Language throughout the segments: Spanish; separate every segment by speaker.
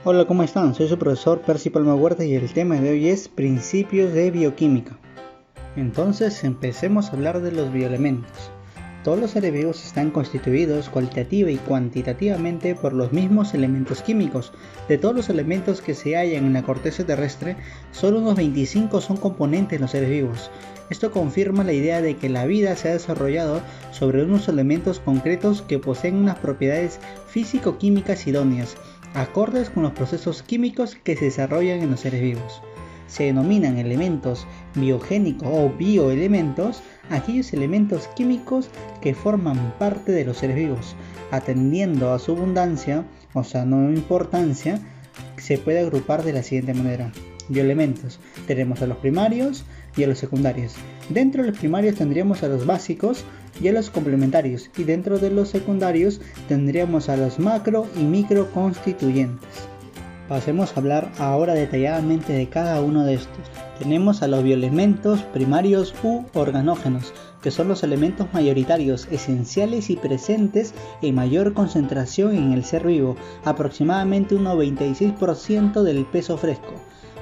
Speaker 1: Hola, ¿cómo están? Soy su profesor Percy Palma Huerta y el tema de hoy es principios de bioquímica. Entonces empecemos a hablar de los bioelementos. Todos los seres vivos están constituidos cualitativa y cuantitativamente por los mismos elementos químicos. De todos los elementos que se hallan en la corteza terrestre, solo unos 25 son componentes de los seres vivos. Esto confirma la idea de que la vida se ha desarrollado sobre unos elementos concretos que poseen unas propiedades físico-químicas idóneas, acordes con los procesos químicos que se desarrollan en los seres vivos. Se denominan elementos biogénicos o bioelementos aquellos elementos químicos que forman parte de los seres vivos. Atendiendo a su abundancia, o sea, no importancia, se puede agrupar de la siguiente manera. Bioelementos. Tenemos a los primarios y a los secundarios. Dentro de los primarios tendríamos a los básicos y a los complementarios, y dentro de los secundarios tendríamos a los macro y micro constituyentes. Pasemos a hablar ahora detalladamente de cada uno de estos. Tenemos a los bioelementos primarios u organógenos, que son los elementos mayoritarios, esenciales y presentes en mayor concentración en el ser vivo, aproximadamente un 96% del peso fresco.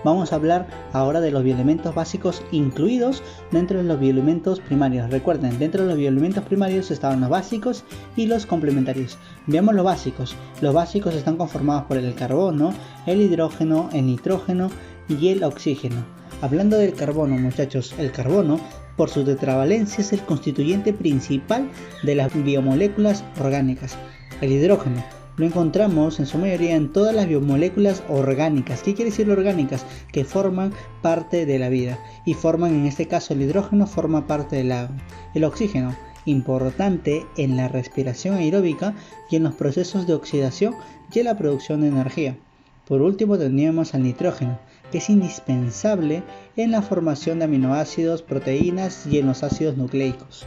Speaker 1: Vamos a hablar ahora de los bioelementos básicos incluidos dentro de los bioelementos primarios. Recuerden, dentro de los bioelementos primarios estaban los básicos y los complementarios. Veamos los básicos. Los básicos están conformados por el carbono, el hidrógeno, el nitrógeno y el oxígeno. Hablando del carbono, muchachos, el carbono por su tetravalencia es el constituyente principal de las biomoléculas orgánicas. El hidrógeno lo encontramos en su mayoría en todas las biomoléculas orgánicas. ¿Qué quiere decir orgánicas? Que forman parte de la vida y forman, en este caso el hidrógeno forma parte del agua. El oxígeno, importante en la respiración aeróbica y en los procesos de oxidación y en la producción de energía. Por último tendríamos al nitrógeno, que es indispensable en la formación de aminoácidos, proteínas y en los ácidos nucleicos.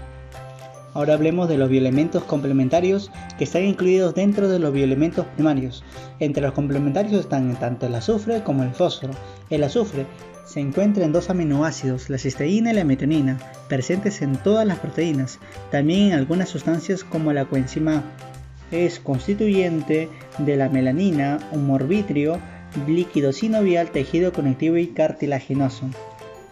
Speaker 1: Ahora hablemos de los bioelementos complementarios que están incluidos dentro de los bioelementos primarios. Entre los complementarios están tanto el azufre como el fósforo. El azufre se encuentra en dos aminoácidos, la cisteína y la metionina, presentes en todas las proteínas, también en algunas sustancias como la coenzima A. Es constituyente de la melanina, humor vítreo, líquido sinovial, tejido conectivo y cartilaginoso.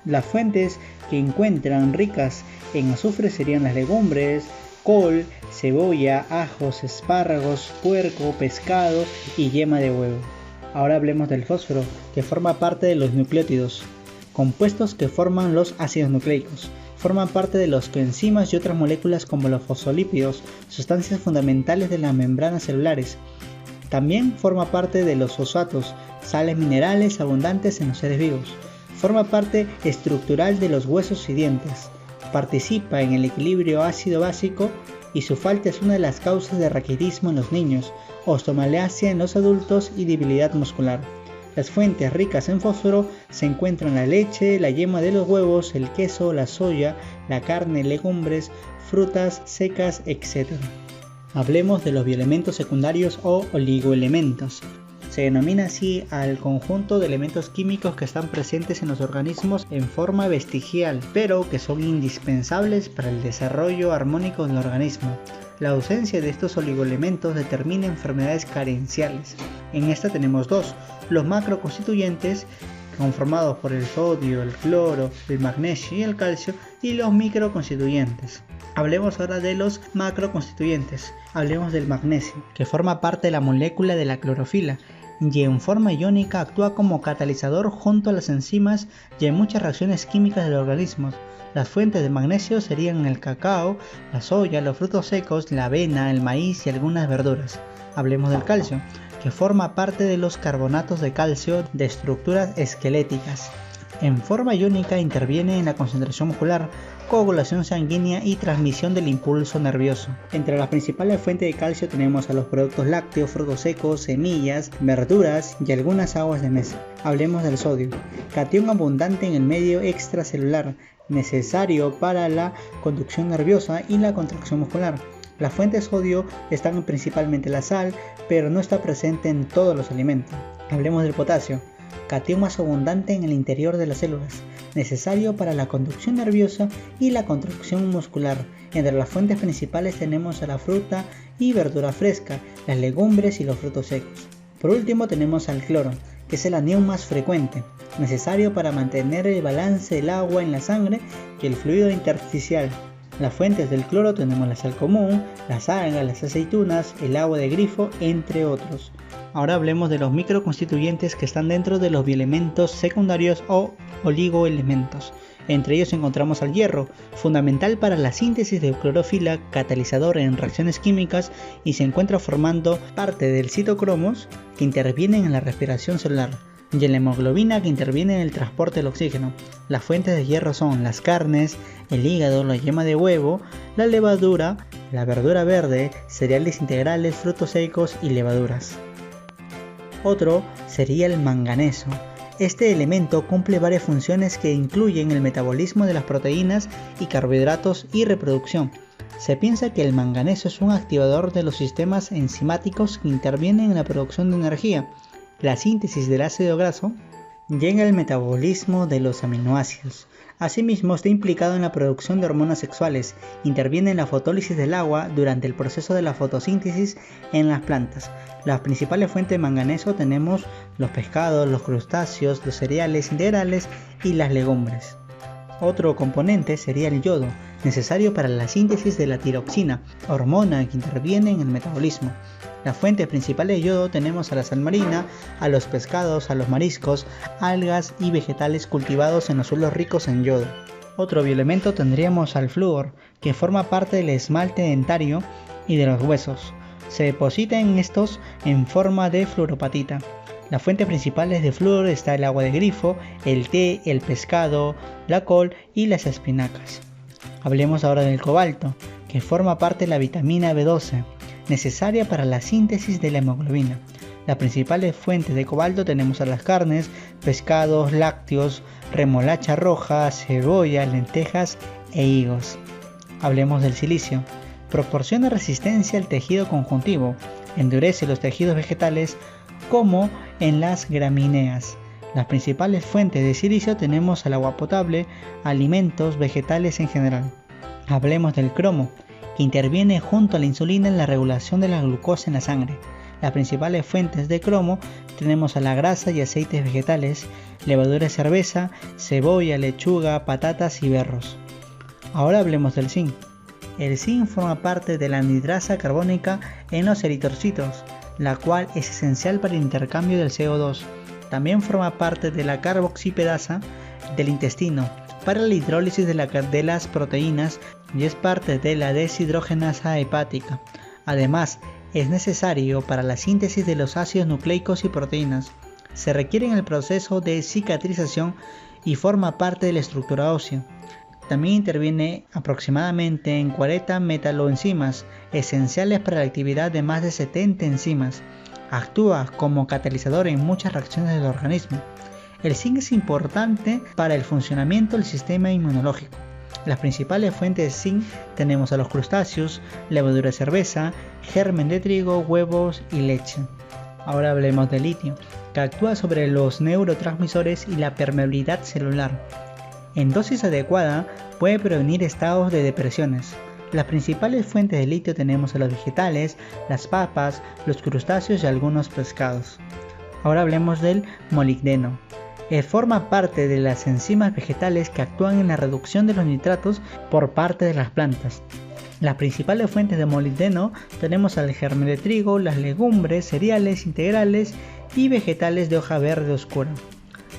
Speaker 1: Las fuentes que encuentran ricas en azufre serían las legumbres, col, cebolla, ajos, espárragos, puerco, pescado y yema de huevo. Ahora hablemos del fósforo, que forma parte de los nucleótidos, compuestos que forman los ácidos nucleicos. Forman parte de los coenzimas y otras moléculas como los fosfolípidos, sustancias fundamentales de las membranas celulares. También forma parte de los fosfatos, sales minerales abundantes en los seres vivos. Forma parte estructural de los huesos y dientes. Participa en el equilibrio ácido-básico y su falta es una de las causas de raquitismo en los niños, osteomalacia en los adultos y debilidad muscular. Las fuentes ricas en fósforo se encuentran la leche, la yema de los huevos, el queso, la soya, la carne, legumbres, frutas secas, etc. Hablemos de los bioelementos secundarios o oligoelementos. Se denomina así al conjunto de elementos químicos que están presentes en los organismos en forma vestigial, pero que son indispensables para el desarrollo armónico del organismo. La ausencia de estos oligoelementos determina enfermedades carenciales. En esta tenemos dos: los macroconstituyentes, conformados por el sodio, el cloro, el magnesio y el calcio, y los microconstituyentes. Hablemos ahora de los macroconstituyentes. Hablemos del magnesio, que forma parte de la molécula de la clorofila y en forma iónica actúa como catalizador junto a las enzimas y en muchas reacciones químicas del organismo. Las fuentes de magnesio serían el cacao, la soya, los frutos secos, la avena, el maíz y algunas verduras. Hablemos del calcio, que forma parte de los carbonatos de calcio de estructuras esqueléticas. En forma iónica interviene en la concentración muscular, coagulación sanguínea y transmisión del impulso nervioso. Entre las principales fuentes de calcio tenemos a los productos lácteos, frutos secos, semillas, verduras y algunas aguas de mesa. Hablemos del sodio, catión abundante en el medio extracelular, necesario para la conducción nerviosa y la contracción muscular. Las fuentes de sodio están principalmente en la sal, pero no está presente en todos los alimentos. Hablemos del potasio, catión más abundante en el interior de las células, necesario para la conducción nerviosa y la contracción muscular. Entre las fuentes principales tenemos a la fruta y verdura fresca, las legumbres y los frutos secos. Por último tenemos al cloro, que es el anión más frecuente, necesario para mantener el balance del agua en la sangre y el fluido intersticial. Las fuentes del cloro tenemos la sal común, las algas, las aceitunas, el agua de grifo, entre otros. Ahora hablemos de los microconstituyentes que están dentro de los bioelementos secundarios o oligoelementos. Entre ellos encontramos al hierro, fundamental para la síntesis de clorofila, catalizador en reacciones químicas y se encuentra formando parte del citocromos que intervienen en la respiración celular, y en la hemoglobina que interviene en el transporte del oxígeno. Las fuentes de hierro son las carnes, el hígado, la yema de huevo, la levadura, la verdura verde, cereales integrales, frutos secos y levaduras. Otro sería el manganeso. Este elemento cumple varias funciones que incluyen el metabolismo de las proteínas y carbohidratos y reproducción. Se piensa que el manganeso es un activador de los sistemas enzimáticos que intervienen en la producción de energía, la síntesis del ácido graso y en el metabolismo de los aminoácidos. Asimismo, está implicado en la producción de hormonas sexuales, interviene en la fotólisis del agua durante el proceso de la fotosíntesis en las plantas. Las principales fuentes de manganeso tenemos los pescados, los crustáceos, los cereales integrales y las legumbres. Otro componente sería el yodo, necesario para la síntesis de la tiroxina, hormona que interviene en el metabolismo. Las fuentes principales de yodo tenemos a la sal marina, a los pescados, a los mariscos, algas y vegetales cultivados en los suelos ricos en yodo. Otro bioelemento tendríamos al flúor, que forma parte del esmalte dentario y de los huesos. Se deposita en estos en forma de fluoropatita. Las fuentes principales de flúor está el agua de grifo, el té, el pescado, la col y las espinacas. Hablemos ahora del cobalto, que forma parte de la vitamina B12, necesaria para la síntesis de la hemoglobina. Las principales fuentes de cobalto tenemos a las carnes, pescados, lácteos, remolacha roja, cebolla, lentejas e higos. Hablemos del silicio. Proporciona resistencia al tejido conjuntivo, endurece los tejidos vegetales como en las gramíneas. Las principales fuentes de silicio tenemos al agua potable, alimentos, vegetales en general. Hablemos del cromo, que interviene junto a la insulina en la regulación de la glucosa en la sangre. Las principales fuentes de cromo tenemos a la grasa y aceites vegetales, levadura de cerveza, cebolla, lechuga, patatas y berros. Ahora hablemos del zinc. El zinc forma parte de la anhidrasa carbónica en los eritrocitos, la cual es esencial para el intercambio del CO2. También forma parte de la carboxipedasa del intestino para la hidrólisis de las proteínas y es parte de la deshidrogenasa hepática. Además, es necesario para la síntesis de los ácidos nucleicos y proteínas. Se requiere en el proceso de cicatrización y forma parte de la estructura ósea. También interviene aproximadamente en 40 metaloenzimas, esenciales para la actividad de más de 70 enzimas. Actúa como catalizador en muchas reacciones del organismo. El zinc es importante para el funcionamiento del sistema inmunológico. Las principales fuentes de zinc tenemos a los crustáceos, levadura de cerveza, germen de trigo, huevos y leche. Ahora hablemos del litio, que actúa sobre los neurotransmisores y la permeabilidad celular. En dosis adecuada puede prevenir estados de depresiones. Las principales fuentes de litio tenemos a los vegetales, las papas, los crustáceos y algunos pescados. Ahora hablemos del molibdeno. Forma parte de las enzimas vegetales que actúan en la reducción de los nitratos por parte de las plantas. Las principales fuentes de molibdeno tenemos al germen de trigo, las legumbres, cereales integrales y vegetales de hoja verde oscura.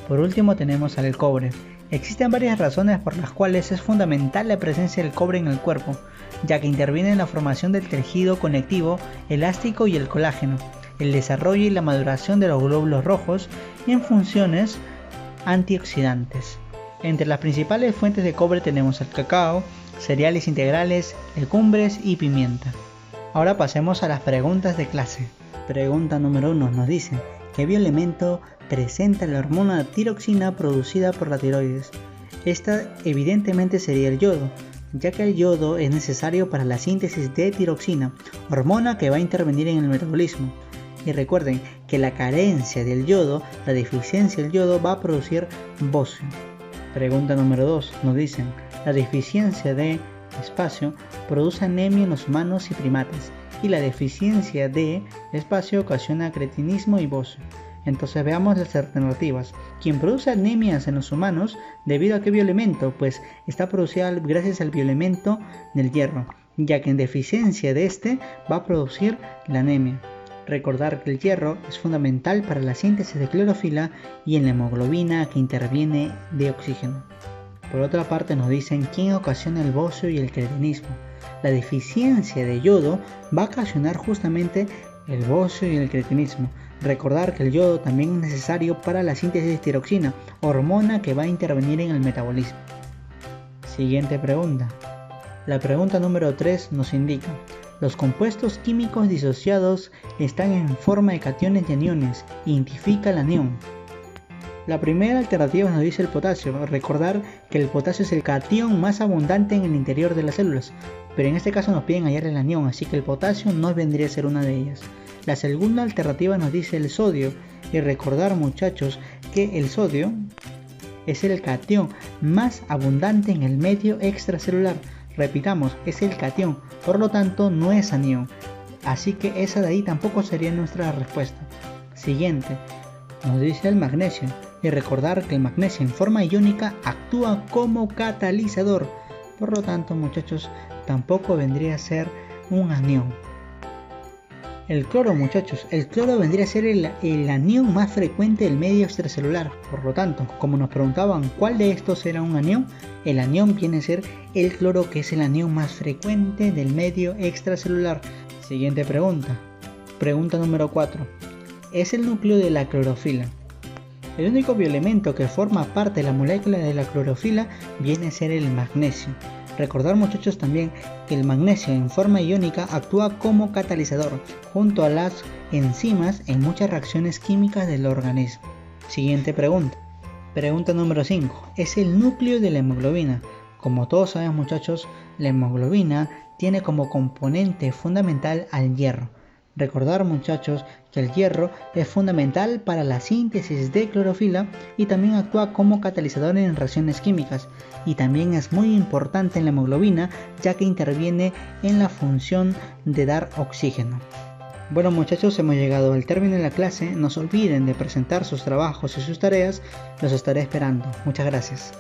Speaker 1: Por último tenemos al cobre. Existen varias razones por las cuales es fundamental la presencia del cobre en el cuerpo, ya que interviene en la formación del tejido conectivo, elástico y el colágeno, el desarrollo y la maduración de los glóbulos rojos y en funciones antioxidantes. Entre las principales fuentes de cobre tenemos el cacao, cereales integrales, legumbres y pimienta. Ahora pasemos a las preguntas de clase. Pregunta número 1 nos dice: ¿qué bioelemento presenta la hormona tiroxina producida por la tiroides? Esta evidentemente sería el yodo, ya que el yodo es necesario para la síntesis de tiroxina, hormona que va a intervenir en el metabolismo. Y recuerden que la carencia del yodo, la deficiencia del yodo va a producir bocio. Pregunta número 2 nos dicen: la deficiencia de espacio produce anemia en los humanos y primates. y la deficiencia de espacio ocasiona cretinismo y bocio. Entonces veamos las alternativas. ¿Quién produce anemias en los humanos? ¿Debido a qué bioelemento? Pues está producida gracias al bioelemento del hierro, ya que en deficiencia de este va a producir la anemia. Recordar que el hierro es fundamental para la síntesis de clorofila y en la hemoglobina que interviene de oxígeno. Por otra parte nos dicen quién ocasiona el bocio y el cretinismo. La deficiencia de yodo va a ocasionar justamente el bocio y el cretinismo. Recordar que el yodo también es necesario para la síntesis de tiroxina, hormona que va a intervenir en el metabolismo. Siguiente pregunta. La pregunta número 3 nos indica: los compuestos químicos disociados están en forma de cationes y aniones. Identifica el anión. La primera alternativa nos dice el potasio. Recordar que el potasio es el catión más abundante en el interior de las células, pero en este caso nos piden hallar el anión, así que el potasio no vendría a ser una de ellas. La segunda alternativa nos dice el sodio, y recordar, muchachos, que el sodio es el catión más abundante en el medio extracelular. Repitamos, es el catión, por lo tanto no es anión, así que esa de ahí tampoco sería nuestra respuesta. Siguiente, nos dice el magnesio, y recordar que el magnesio en forma iónica actúa como catalizador, por lo tanto, muchachos, tampoco vendría a ser un anión. El cloro, muchachos, el cloro vendría a ser el anión más frecuente del medio extracelular. Por lo tanto, como nos preguntaban cuál de estos era un anión, el anión viene a ser el cloro, que es el anión más frecuente del medio extracelular. Siguiente pregunta. Pregunta número 4. Es el núcleo de la clorofila. El único bioelemento que forma parte de la molécula de la clorofila viene a ser el magnesio. Recordar, muchachos, también que el magnesio en forma iónica actúa como catalizador junto a las enzimas en muchas reacciones químicas del organismo. Siguiente pregunta. Pregunta número 5. Es el núcleo de la hemoglobina. Como todos sabemos, muchachos, la hemoglobina tiene como componente fundamental al hierro. Recordar, muchachos, que el hierro es fundamental para la síntesis de clorofila y también actúa como catalizador en reacciones químicas, y también es muy importante en la hemoglobina, ya que interviene en la función de dar oxígeno. Bueno, muchachos, hemos llegado al término de la clase. No se olviden de presentar sus trabajos y sus tareas. Los estaré esperando. Muchas gracias.